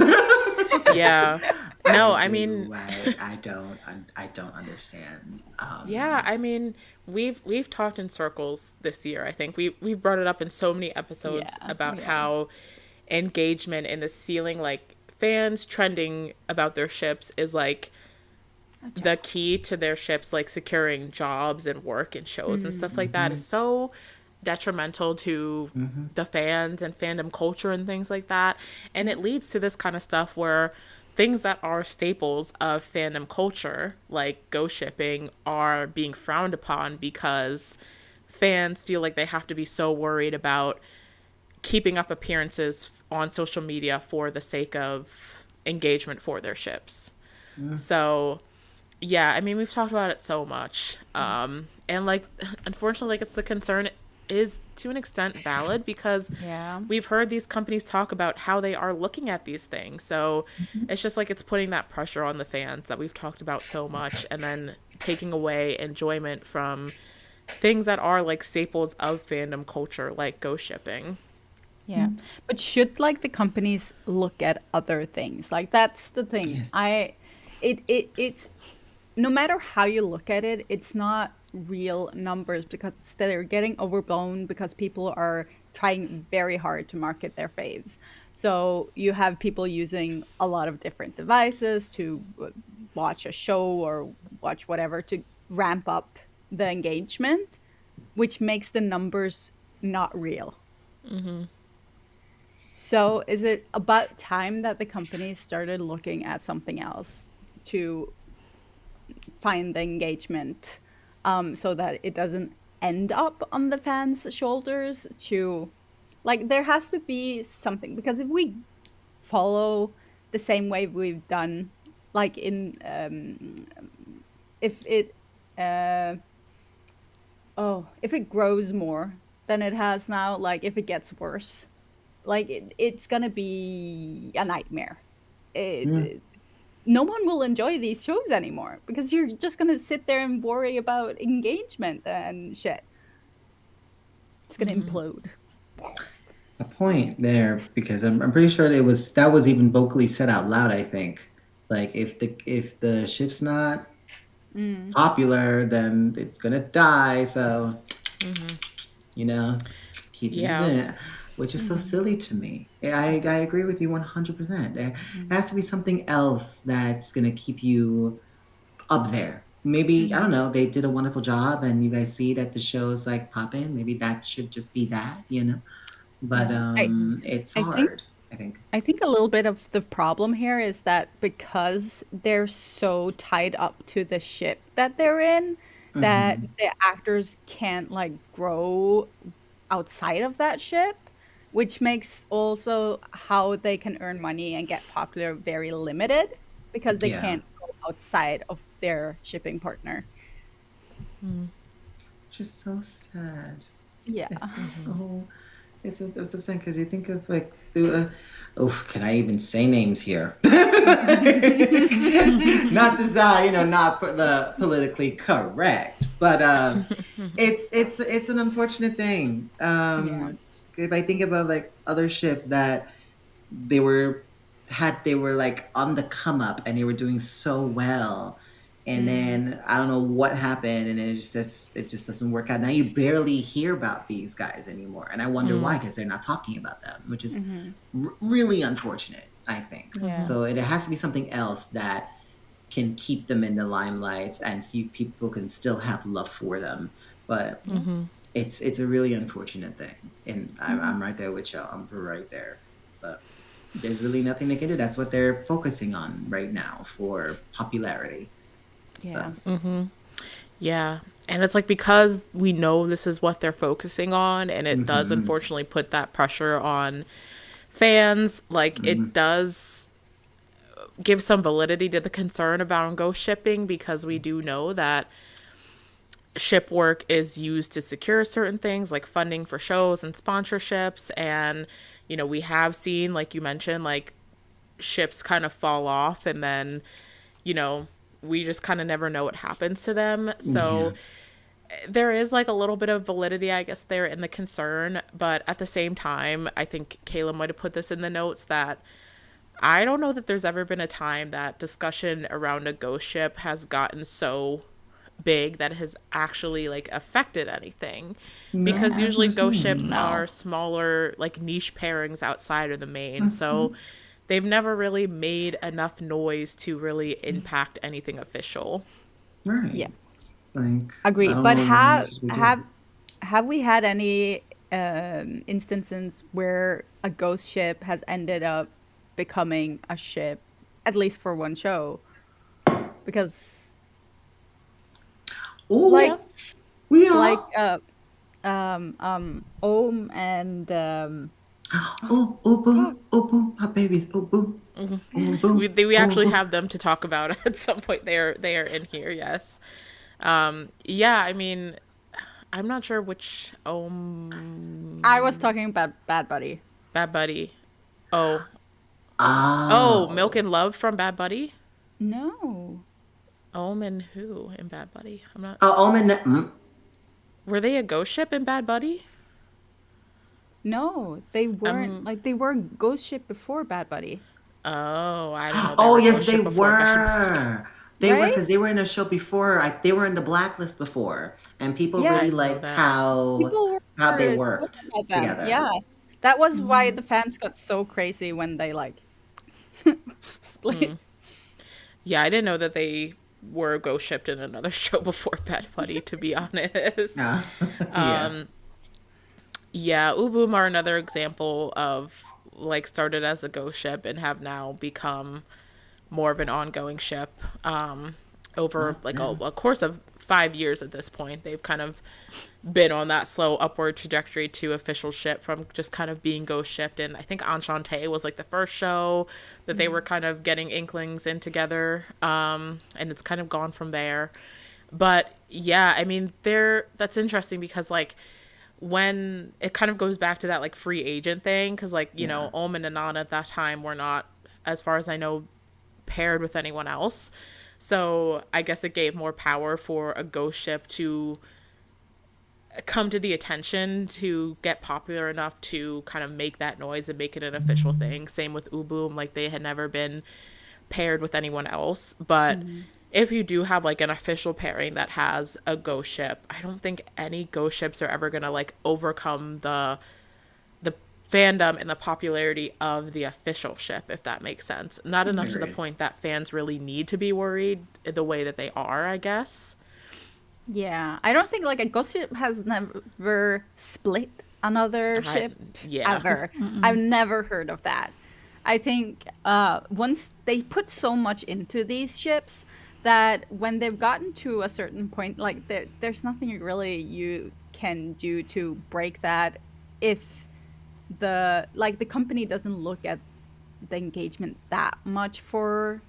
Yeah. No, I mean, I don't understand. yeah, I mean, we've talked in circles this year. I think we've brought it up in so many episodes about how engagement and this feeling like fans trending about their ships is like the key to their ships like securing jobs and work and shows and stuff like that is so detrimental to the fans and fandom culture and things like that. And it leads to this kind of stuff where things that are staples of fandom culture, like ghost shipping, are being frowned upon because fans feel like they have to be so worried about keeping up appearances on social media for the sake of engagement for their ships. So yeah, I mean, we've talked about it so much. And like, unfortunately, like, it's the concern is to an extent valid because we've heard these companies talk about how they are looking at these things. So it's just like it's putting that pressure on the fans that we've talked about so much and then taking away enjoyment from things that are like staples of fandom culture, like ghost shipping. Yeah. But should like the companies look at other things? Like that's the thing. Yes. no matter how you look at it, it's not real numbers because they're getting overblown because people are trying very hard to market their faves. So you have people using a lot of different devices to watch a show or watch whatever to ramp up the engagement, which makes the numbers not real. So is it about time that the companies started looking at something else to find the engagement, so that it doesn't end up on the fans' shoulders? To, like, there has to be something, because if we follow the same way we've done, like in if it if it grows more than it has now, like if it gets worse, like it's gonna be a nightmare. No one will enjoy these shows anymore because you're just gonna sit there and worry about engagement and shit. It's gonna implode. A point there, because I'm pretty sure that was even vocally said out loud. I think, like, if the ship's not popular, then it's gonna die. So, you know, keep it in, which is so silly to me. I agree with you 100%. There has to be something else that's gonna keep you up there. Maybe, I don't know, they did a wonderful job and you guys see that the show's like popping. Maybe that should just be that, you know? But it's I think hard, I think. I think a little bit of the problem here is that because they're so tied up to the ship that they're in, that the actors can't like grow outside of that ship, which makes also how they can earn money and get popular very limited because they Yeah. can't go outside of their shipping partner. Which is so sad. Yeah. It's upsetting because you think of like, can I even say names here? Not not the politically correct, but it's an unfortunate thing. If I think about like other ships that they were like on the come up and they were doing so well, and then I don't know what happened, and it just doesn't work out. Now you barely hear about these guys anymore, and I wonder why, because they're not talking about them, which is really unfortunate, I think. So it has to be something else that can keep them in the limelight and see people can still have love for them. But it's a really unfortunate thing, and I'm right there with y'all. I'm right there, but there's really nothing they can do. That's what they're focusing on right now for popularity. Yeah. Yeah. And it's like, because we know this is what they're focusing on, and it does unfortunately put that pressure on fans, like it does give some validity to the concern about ghost shipping, because we do know that ship work is used to secure certain things like funding for shows and sponsorships. And, we have seen, like you mentioned, like ships kind of fall off, and then, we just kind of never know what happens to them. So there is like a little bit of validity, I guess, there in the concern. But at the same time, I think Kayla might have put this in the notes, that I don't know that there's ever been a time that discussion around a ghost ship has gotten so big that it has actually like affected anything. Because usually ghost ships are smaller, like niche pairings outside of the main. So they've never really made enough noise to really impact anything official. Right. Yeah. Like, Agreed. I don't But know what else we do. have we had any instances where a ghost ship has ended up becoming a ship, at least for one show? Because Ooh, like we are. like Ohm and boo, my babies, boo. We actually have them to talk about at some point. They are in here, yes. Yeah, I mean, I'm not sure which. I was talking about Bad Buddy. Bad Buddy. Oh, Milk and Love from Bad Buddy. No. And who in Bad Buddy? I'm not. Omen. Were they a ghost ship in Bad Buddy? No, they weren't. Like, they were a ghost ship before Bad Buddy. Oh, I don't know. Oh, yes, they were. They were, right? because they were in a show before. They were in the blacklist before, and people I really Yes, didn't know liked that. how people they were worked talking about them. together. Yeah, that was why the fans got so crazy when they like split. Yeah, I didn't know that they were ghost shipped in another show before Bad Buddy, to be honest. Yeah, yeah, Yeah, Uboom are another example of like started as a ghost ship and have now become more of an ongoing ship. Over like yeah. a course of 5 years at this point, they've kind of been on that slow upward trajectory to official ship from just kind of being ghost shipped. And I think Enchante was like the first show that they were kind of getting inklings in together. And it's kind of gone from there. But yeah, I mean, that's interesting because like when it kind of goes back to that like free agent thing, because like, you Yeah. know, Om and Anana at that time were not, as far as I know, paired with anyone else. So I guess it gave more power for a ghost ship to come to the attention to get popular enough to kind of make that noise and make it an official thing. Same with Uboom, like they had never been paired with anyone else. But if you do have like an official pairing that has a ghost ship, I don't think any ghost ships are ever gonna like overcome the fandom and the popularity of the official ship, if that makes sense. Not enough to the Agreed. point that fans really need to be worried the way that they are, I guess. Yeah, I don't think like a ghost ship has never split another ship Yeah. ever. I've never heard of that. I think once they put so much into these ships that when they've gotten to a certain point, like there's nothing really you can do to break that if the company doesn't look at the engagement that much for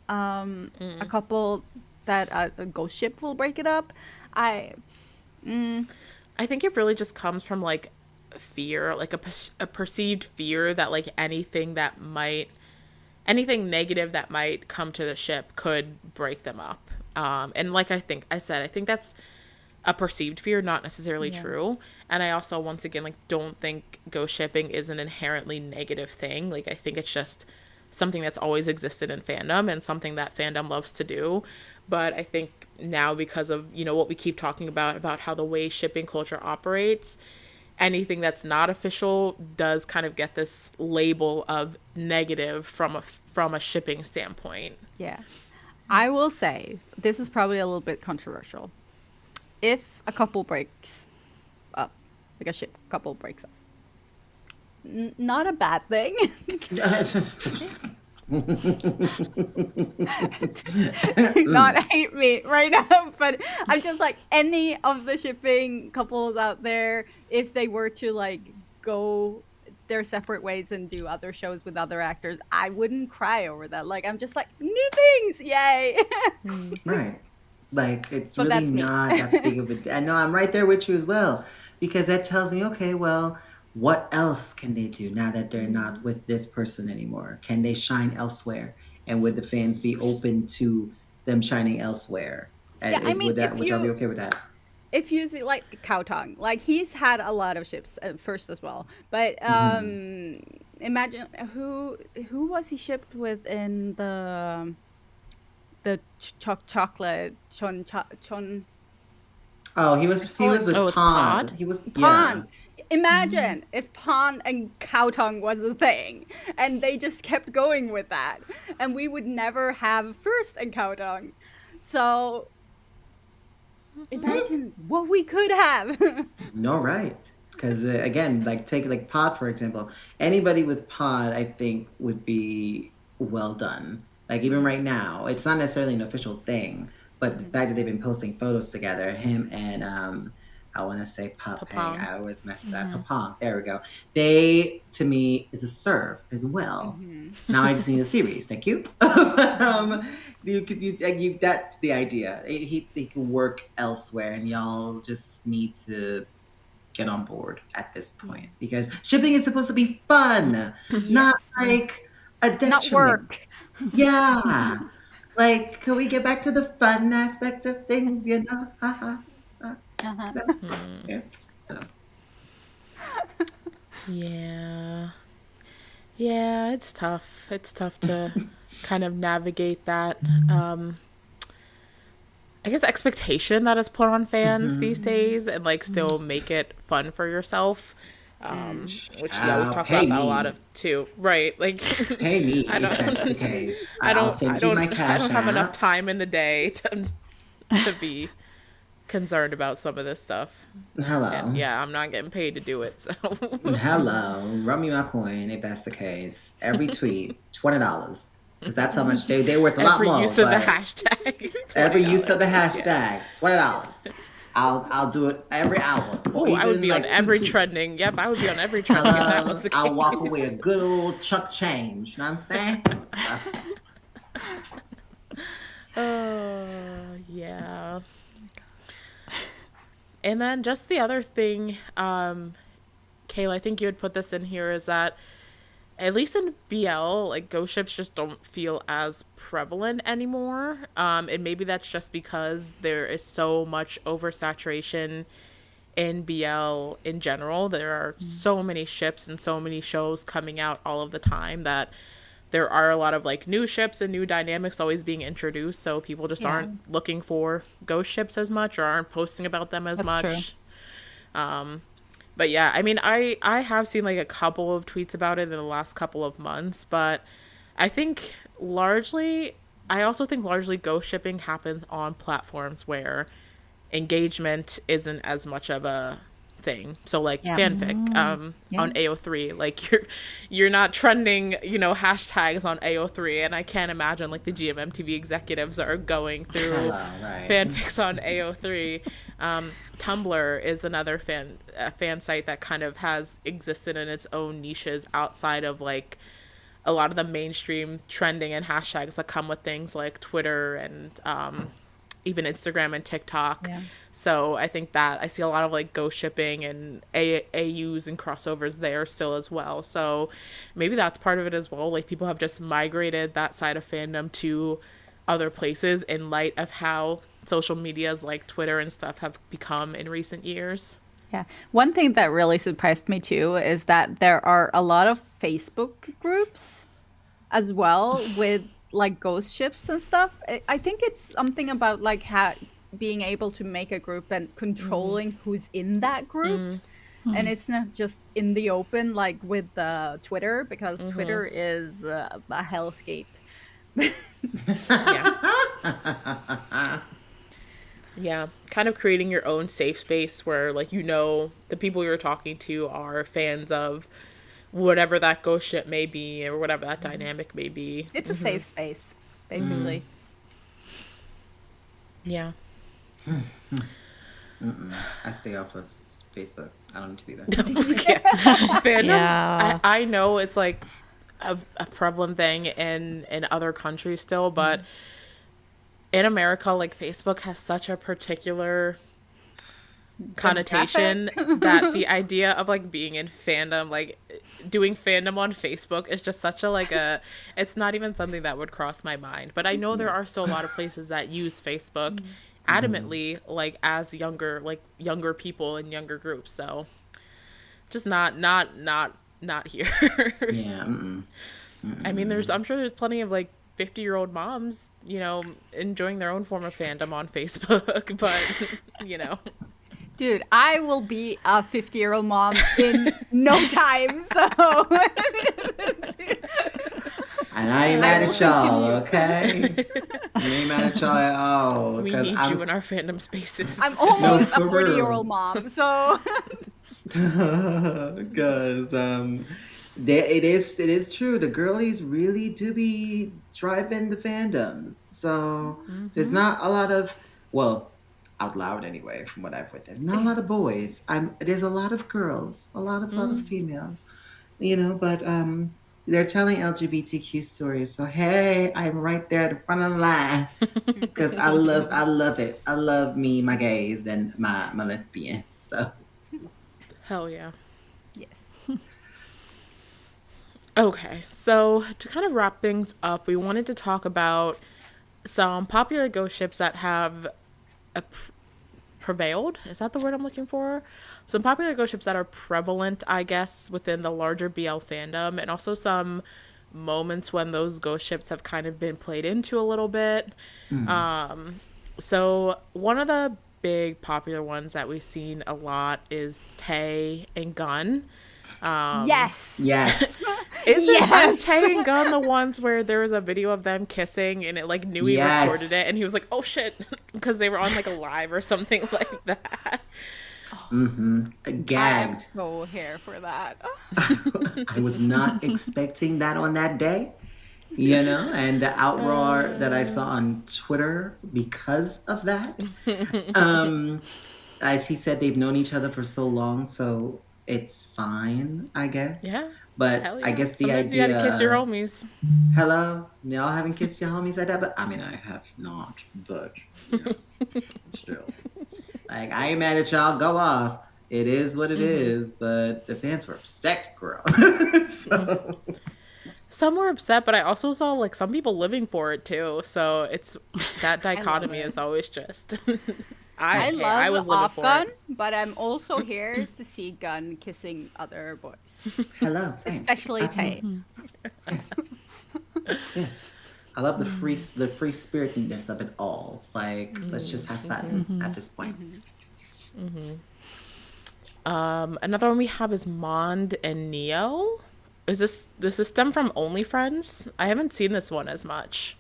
a couple that a ghost ship will break it up. I I think it really just comes from like fear, like a perceived fear that like anything negative that might come to the ship could break them up. And like I think that's a perceived fear, not necessarily true. And I also, once again, like don't think ghost shipping is an inherently negative thing. Like I think it's just something that's always existed in fandom and something that fandom loves to do. But I think now, because of, you know, what we keep talking about how the way shipping culture operates, anything that's not official does kind of get this label of negative from a shipping standpoint. Yeah. I will say, this is probably a little bit controversial. If a couple breaks up, like a ship couple breaks up, not a bad thing. Not hate me right now, but I'm just like, any of the shipping couples out there, if they were to like go their separate ways and do other shows with other actors, I wouldn't cry over that. Like, I'm just like, new things, yay. Right. Like, it's But really that's me. not that big of a. I know, I'm right there with you as well, because that tells me, okay, well, what else can they do now that they're not with this person anymore? Can they shine elsewhere? And would the fans be open to them shining elsewhere? Yeah, I mean, Would y'all be okay with that? if you see like Kaotong, like he's had a lot of ships at first as well. But imagine who was he shipped with in the chocolate chon Oh, he was with with Pond. Pod? He was Pond. Imagine if Pond and Kaotong was a thing, and they just kept going with that, and we would never have First and Kaotong. So imagine what we could have. No, right. Because again, like take like Pod for example. Anybody with Pod, I think, would be well done. Like even right now, it's not necessarily an official thing, but the fact that they've been posting photos together, him and I want to say Pape. Papang. I always mess that. Papang. There we go. They, to me, is a serve as well. Now I just need a series. Thank you. That's the idea. He can work elsewhere, and y'all just need to get on board at this point, because shipping is supposed to be fun, not like a detriment. Not work. Yeah. Like, can we get back to the fun aspect of things, you know? Yeah. So. Yeah. Yeah, it's tough. It's tough to kind of navigate that. I guess, expectation that is put on fans these days, and like still make it fun for yourself. Which we've talked about that a lot of too, right? Like, Pay me I if that's the don't, case. I'll send you my cash I don't have enough app. time in the day to be concerned about some of this stuff. And Hello. yeah, I'm not getting paid to do it, so. Hello. Run me my coin if that's the case. Every tweet, $20. Because that's how much they're worth a lot Every more. use of the hashtag. Every use of the hashtag, Yeah. $20. I'll do it every hour. Or Oh, I would be like on every tweets. trending. Yep, I would be on every trending if that was the case. I'll walk away a good old chunk change. You know what I'm saying? Yeah. And then just the other thing, Kayla, I think you had put this in here, is that at least in BL, like, ghost ships just don't feel as prevalent anymore. And maybe that's just because there is so much oversaturation in BL in general. There are so many ships and so many shows coming out all of the time that there are a lot of like new ships and new dynamics always being introduced. So people just aren't looking for ghost ships as much or aren't posting about them as much. True. But yeah, I mean, I have seen like a couple of tweets about it in the last couple of months, but I think largely ghost shipping happens on platforms where engagement isn't as much of a thing. So like fanfic on AO3, like you're not trending, hashtags on AO3, and I can't imagine like the GMMTV executives are going through fanfics on AO3. Tumblr is another fan site that kind of has existed in its own niches outside of like a lot of the mainstream trending and hashtags that come with things like Twitter and even Instagram and TikTok. So I think that I see a lot of like ghost shipping and AUs and crossovers there still as well. So maybe that's part of it as well. Like people have just migrated that side of fandom to other places in light of how social medias like Twitter and stuff have become in recent years. Yeah. One thing that really surprised me too is that there are a lot of Facebook groups as well with like ghost ships and stuff. I think it's something about like being able to make a group and controlling who's in that group. And it's not just in the open like with Twitter, because Twitter is a hellscape. Yeah, kind of creating your own safe space where like the people you're talking to are fans of whatever that ghost ship may be or whatever that dynamic may be. It's a safe space, basically. Yeah. I stay off of Facebook. I don't need to be there. Fandom, Yeah. I know it's like a prevalent thing in other countries still, but in America, like Facebook has such a particular connotation that the idea of like being in fandom, like doing fandom on Facebook is just such a it's not even something that would cross my mind. But I know there are still a lot of places that use Facebook adamantly, like as younger people in younger groups. So just not here. I mean, I'm sure there's plenty of like 50-year-old moms, enjoying their own form of fandom on Facebook, but Dude, I will be a 50-year-old mom in no time, so. And I ain't mad at y'all, okay? I ain't mad at y'all at all. We need you in our fandom spaces. I'm almost a 40-year-old mom, so. Because it is true. The girlies really do be driving the fandoms. So there's not a lot of, well, out loud anyway, from what I've witnessed, not a lot of boys. There's a lot of girls, a lot of females, but they're telling LGBTQ stories. So hey, I'm right there at the front of the line because I love it. I love me, my gays, and my lesbians. So hell yeah. Yes. Okay, so to kind of wrap things up, we wanted to talk about some popular ghost ships that have prevailed. Is that the word I'm looking for? Some popular ghost ships that are prevalent, I guess, within the larger BL fandom, and also some moments when those ghost ships have kind of been played into a little bit. So one of the big popular ones that we've seen a lot is Tay and Gun. Yes. Yes. Aren't Tay and Gun the ones where there was a video of them kissing and it like knew he Yes. recorded it and he was like, oh shit, because they were on like a live or something like that. I am Gagged. so here for that. I was not expecting that on that day, and the outroar that I saw on Twitter because of that. As he said, they've known each other for so long, so it's fine, I guess. Yeah. But Hell yeah. I guess the Sometimes idea. you gotta kiss your homies. Hello, y'all haven't kissed your homies like that, but I mean, I have not, but still, like, I ain't mad at y'all. Go off. It is what it is, but the fans were upset, girl. So. Some were upset, but I also saw like some people living for it too. So it's that dichotomy is always just. I was love living Off for Gun, it. but I'm also here to see Gun kissing other boys, Hello, same. especially Tay. Yes. Yes. I love the free spiritedness of it all. Like, let's just have fun at this point. Another one we have is Mond and Neo. Does this stem from Only Friends? I haven't seen this one as much.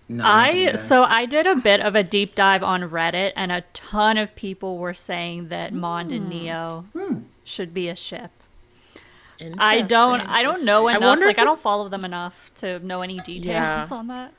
No, I did a bit of a deep dive on Reddit, and a ton of people were saying that Mond and Neo should be a ship. I don't know enough. Like, I don't follow them enough to know any details on that.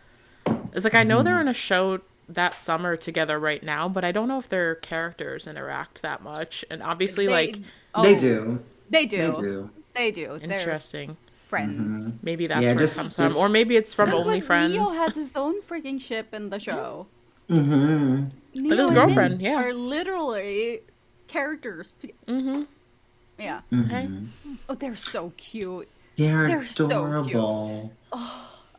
It's like I know they're in a show that summer together right now, but I don't know if their characters interact that much. And obviously, they do. They do. Interesting. They're friends. Maybe that's where it comes from, or maybe it's from Only Friends. Neo has his own freaking ship in the show. With his girlfriend, yeah. Are literally characters. Yeah. Oh, they're so cute. They're adorable.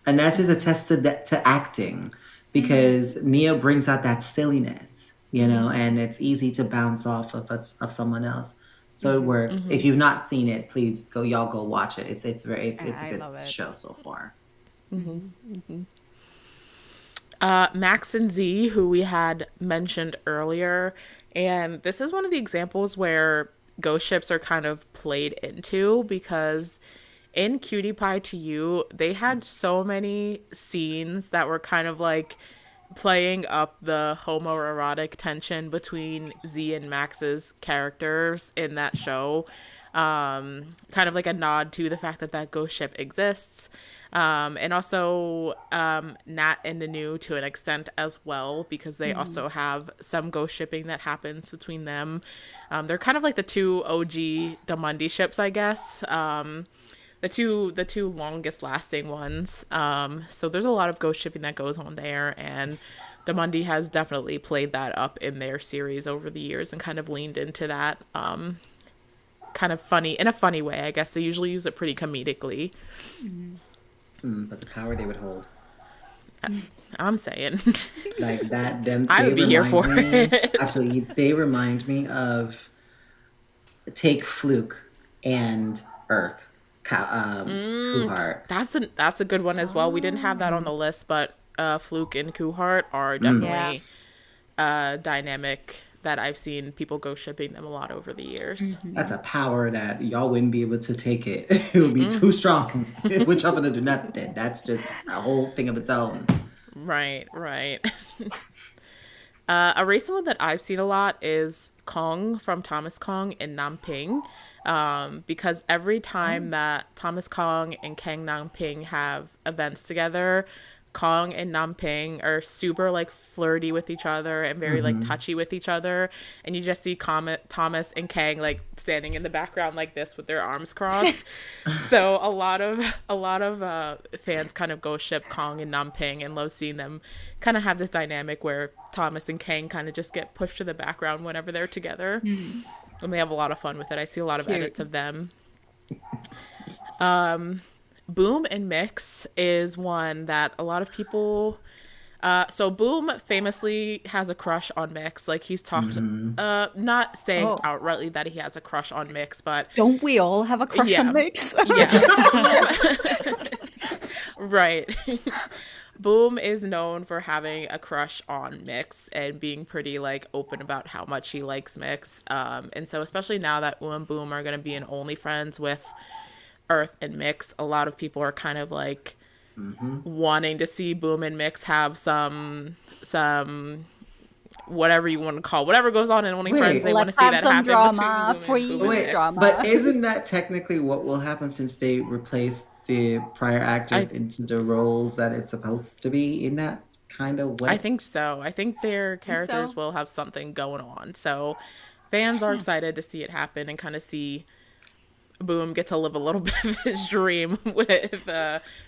And that's just a test to acting, because Neo brings out that silliness, and it's easy to bounce off of someone else. So it works. If you've not seen it, please y'all go watch it. It's a good show so far. Max and Z, who we had mentioned earlier, and this is one of the examples where ghost ships are kind of played into, because in Cutie Pie to You, they had so many scenes that were kind of like playing up the homoerotic tension between Z and Max's characters in that show. Kind of like a nod to the fact that ghost ship exists. And also Nat and Nanu to an extent as well, because they also have some ghost shipping that happens between them. They're kind of like the two OG Damundi ships, I guess. The two longest lasting ones. So there's a lot of ghost shipping that goes on there, and Damundi has definitely played that up in their series over the years and kind of leaned into that kind of in a funny way. I guess they usually use it pretty comedically. But the power they would hold. I'm saying. Like that, them. I would be here for it. Absolutely. They remind me of Take Fluke and Earth. Kuhart. That's a good one as well. We didn't have that on the list, but Fluke and Kuhart are definitely dynamic that I've seen people go shipping them a lot over the years. That's a power that y'all wouldn't be able to take it. It would be too strong. Which I'm gonna do nothing. That's just a whole thing of its own. Right. A recent one that I've seen a lot is Kong from Thomas Kong and Nam Ping. Because every time that Thomas Kong and Kang Nam Ping have events together, Kong and Nam Ping are super like flirty with each other and very like touchy with each other, and you just see Thomas and Kang like standing in the background like this with their arms crossed. So a lot of fans kind of go ship Kong and Nam Ping and love seeing them kind of have this dynamic where Thomas and Kang kind of just get pushed to the background whenever they're together. And they have a lot of fun with it. I see a lot of edits of them. Boom and Mix is one that a lot of people... so Boom famously has a crush on Mix. Like, he's talked... not saying outrightly that he has a crush on Mix, but... Don't we all have a crush on Mix? Yeah. Right. Boom is known for having a crush on Mix and being pretty like open about how much he likes Mix. And so especially now that Ooh and Boom are going to be in OnlyFriends with Earth and Mix, a lot of people are kind of like wanting to see Boom and Mix have some whatever you want to call whatever goes on in OnlyFriends. They want to see that happen drama, between Boom and Wait, drama. but isn't that technically what will happen since they replaced the prior actors into the roles that it's supposed to be in that kind of way? I think so. I think their characters will have something going on. So fans are excited to see it happen and kind of see Boom get to live a little bit of his dream with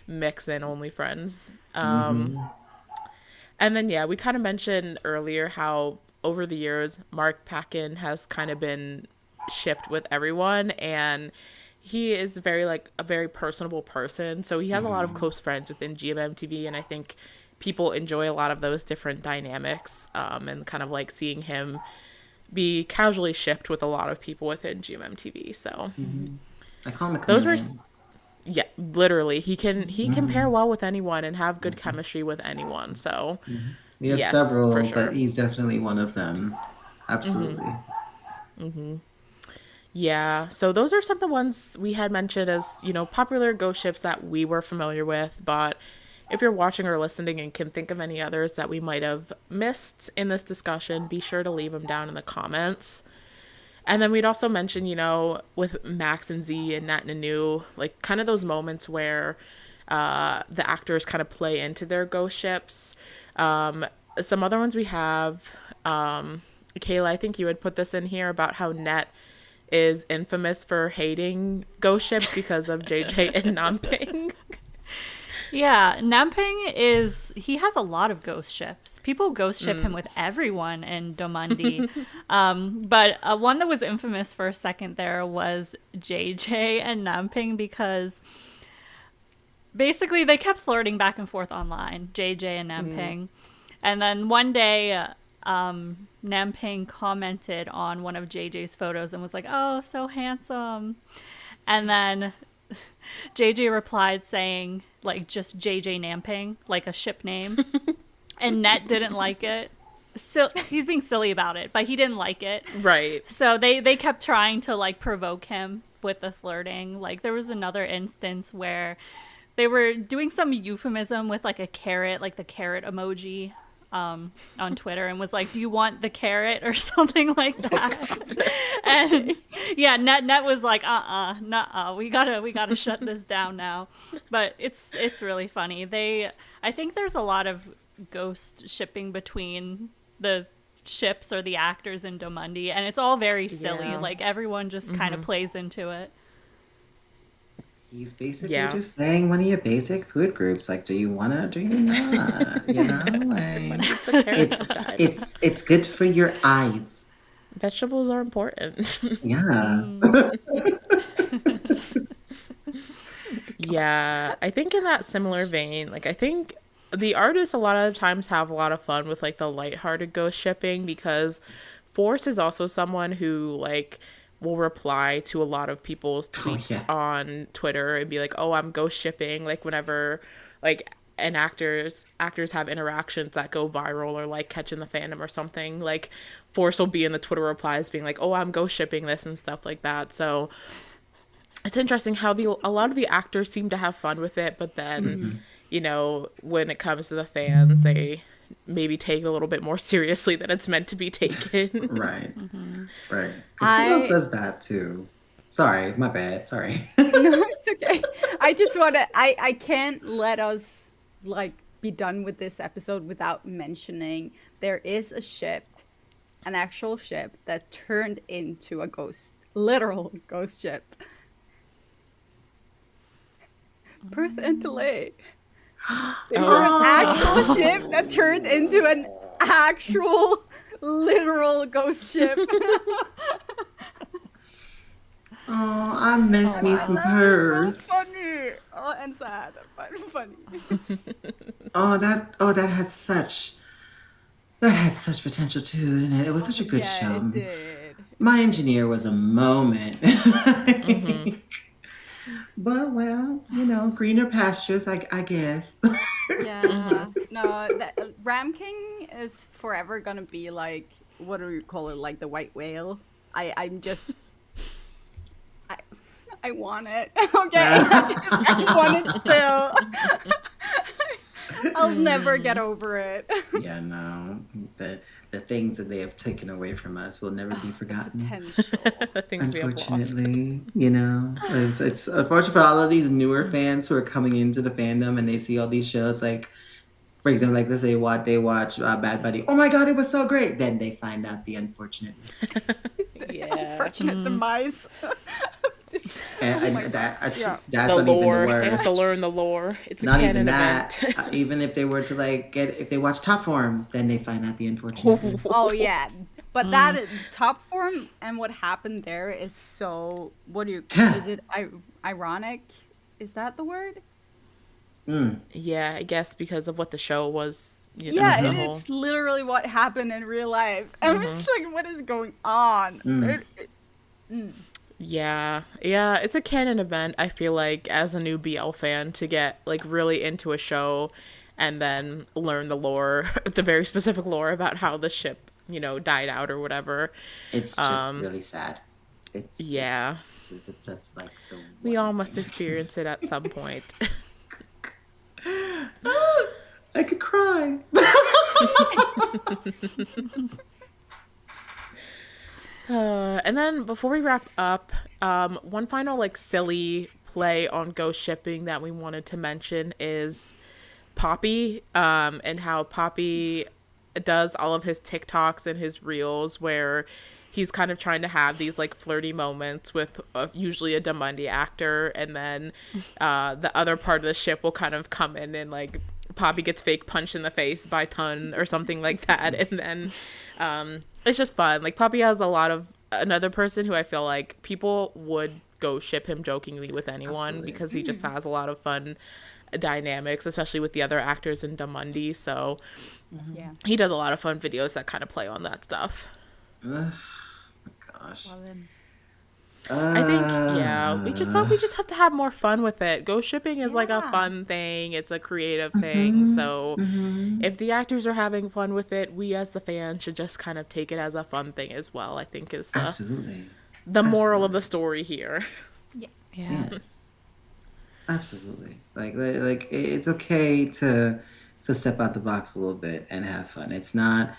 Mix and OnlyFriends. And then, yeah, we kind of mentioned earlier how over the years, Mark Packin has kind of been shipped with everyone. And he is a very personable person. So he has a lot of close friends within GMMTV. And I think people enjoy a lot of those different dynamics and kind of like seeing him be casually shipped with a lot of people within GMMTV. So I call him a those were... chameleon. Yeah, literally. He can pair well with anyone and have good chemistry with anyone. So We have yes, several, for sure. but he's definitely one of them. Absolutely. Yeah, so those are some of the ones we had mentioned as, you know, popular ghost ships that we were familiar with. But if you're watching or listening and can think of any others that we might have missed in this discussion, be sure to leave them down in the comments. And then we'd also mention, you know, with Max and Z and Nat and Anu, like kind of those moments where the actors kind of play into their ghost ships. Some other ones we have, Kayla, I think you had put this in here about how Net is infamous for hating ghost ships because of JJ and Namping. Yeah, Namping he has a lot of ghost ships. People ghost ship him with everyone in Domandi. But one that was infamous for a second there was JJ and Namping because basically they kept flirting back and forth online, JJ and Namping. And then one day, Namping commented on one of JJ's photos and was like, "Oh, so handsome." And then JJ replied saying, like, just JJ Namping, like a ship name. And Net didn't like it. So he's being silly about it, but he didn't like it. Right. So they kept trying to, like, provoke him with the flirting. Like, there was another instance where they were doing some euphemism with, like, a carrot, like the carrot emoji on Twitter, and was like, "Do you want the carrot?" or something like that. And yeah, Net was like, nuh-uh, we gotta shut this down now. But it's really funny. I think there's a lot of ghost shipping between the ships or the actors in Domandi, and it's all very silly. Yeah. Like, everyone just kind of plays into it. He's basically just saying one of your basic food groups, like, do you want to, do you not? You know, like, it's good for your eyes. Vegetables are important. Yeah. Yeah, I think in that similar vein, like, I think the artists a lot of the times have a lot of fun with, like, the lighthearted ghost shipping, because Force is also someone who, like, will reply to a lot of people's tweets on Twitter and be like, "Oh, I'm ghost shipping," like whenever like and actors have interactions that go viral or like catch in the fandom or something, like Force will be in the Twitter replies being like, "Oh, I'm ghost shipping this," and stuff like that. So it's interesting how a lot of the actors seem to have fun with it, but then you know, when it comes to the fans, they maybe take it a little bit more seriously than it's meant to be taken. Right. Right. Because who else does that too? Sorry, my bad. Sorry. No, it's okay. I just want to, I can't let us like be done with this episode without mentioning there is a ship, an actual ship that turned into a literal ghost ship. Perth and Delay. They were an actual ship that turned into an actual literal ghost ship. Oh, I miss me some Perth. So funny. Oh, and sad, but funny. that had such potential too, didn't it? It was such a good show. It did. My engineer was a moment. But well, greener pastures, I guess. Yeah. No, Ram King is forever gonna be like, what do you call it? Like the white whale. I'm just. I, I want it. Okay. I want it still. I'll never get over it. Yeah, no. The things that they have taken away from us will never be forgotten. Potential. The things we have lost. Unfortunately, it's unfortunate for all of these newer fans who are coming into the fandom and they see all these shows. Like, for example, like let's say they watch Bad Buddy. Oh my God, it was so great! Then they find out the unfortunate, unfortunate demise. That's the not lore. even the worst. They have to learn the lore. It's not a canon even that. event. Even if they were to if they watch Top Form, then they find out the unfortunate. Oh yeah, but that Top Form and what happened there is so. What do you? Is it ironic? Is that the word? Yeah, I guess because of what the show was. Yeah, it's literally what happened in real life. I'm just like, what is going on? Yeah, it's a canon event, I feel like, as a new BL fan, to get, like, really into a show and then learn the lore, the very specific lore about how the ship, died out or whatever. It's just really sad. It's that's like the we all must experience it at some point. I could cry. And then before we wrap up, one final silly play on ghost shipping that we wanted to mention is Poppy, and how Poppy does all of his TikToks and his reels where he's kind of trying to have these flirty moments with usually a Damundi actor, and then the other part of the ship will kind of come in and Poppy gets fake punched in the face by Tun or something like that, and then it's just fun. Poppy has another person who I feel like people would go ship him jokingly with anyone. Absolutely. Because he just has a lot of fun dynamics, especially with the other actors in Damundi. So yeah, he does a lot of fun videos that kind of play on that stuff. Oh my gosh. Well, I think we just have to have more fun with it. Ghost shipping is a fun thing. It's a creative thing. So if the actors are having fun with it, we as the fans should just kind of take it as a fun thing as well, I think is the moral of the story here. Yeah. Yes. Absolutely. It's okay to step out the box a little bit and have fun. It's not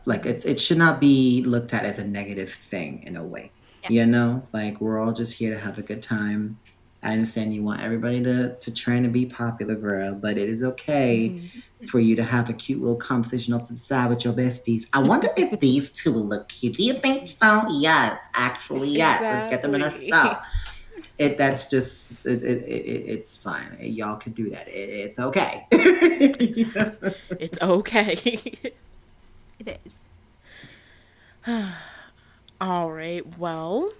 it should not be looked at as a negative thing in a way. Yeah. We're all just here to have a good time. I understand you want everybody to train to be popular, girl, but it is okay for you to have a cute little conversation off to the side with your besties. I wonder if these two will look cute. Do you think so? Yes, actually, yes. Exactly. Let's get them in our show. That's just it's fine. Y'all can do that. It's okay. It's okay. It is. All right, well,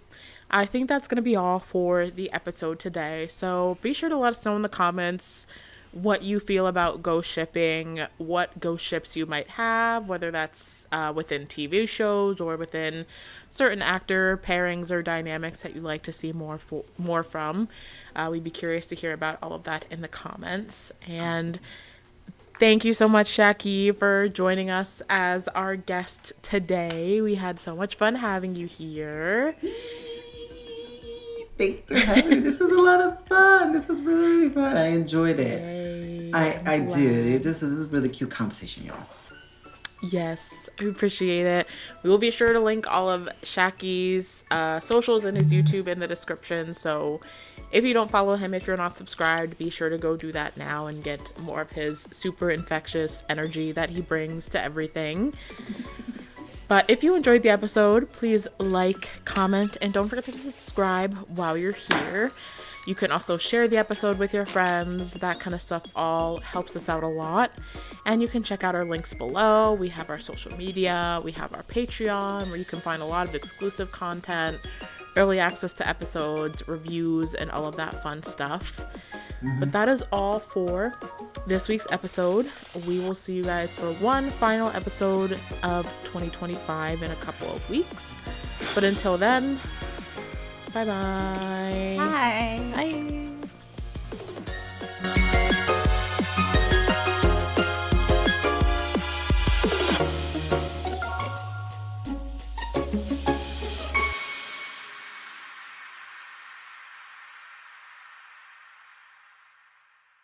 I think that's going to be all for the episode today. So be sure to let us know in the comments what you feel about ghost shipping, what ghost ships you might have, whether that's within TV shows or within certain actor pairings or dynamics that you'd like to see more from. We'd be curious to hear about all of that in the comments. And thank you so much, Shaqii, for joining us as our guest today. We had so much fun having you here. Thanks for having me. This was a lot of fun. This was really, really fun. I enjoyed it. Yay. I did. This was a really cute conversation, y'all. Yes, we appreciate it. We will be sure to link all of Shaqii's socials and his YouTube in the description. So if you don't follow him, if you're not subscribed, be sure to go do that now and get more of his super infectious energy that he brings to everything. But if you enjoyed the episode, please comment, and don't forget to subscribe while you're here. You can also share the episode with your friends. That kind of stuff all helps us out a lot. And you can check out our links below. We have our social media. We have our Patreon, where you can find a lot of exclusive content, early access to episodes, reviews, and all of that fun stuff. But that is all for this week's episode. We will see you guys for one final episode of 2025 in a couple of weeks. But until then, bye-bye. Bye. Bye.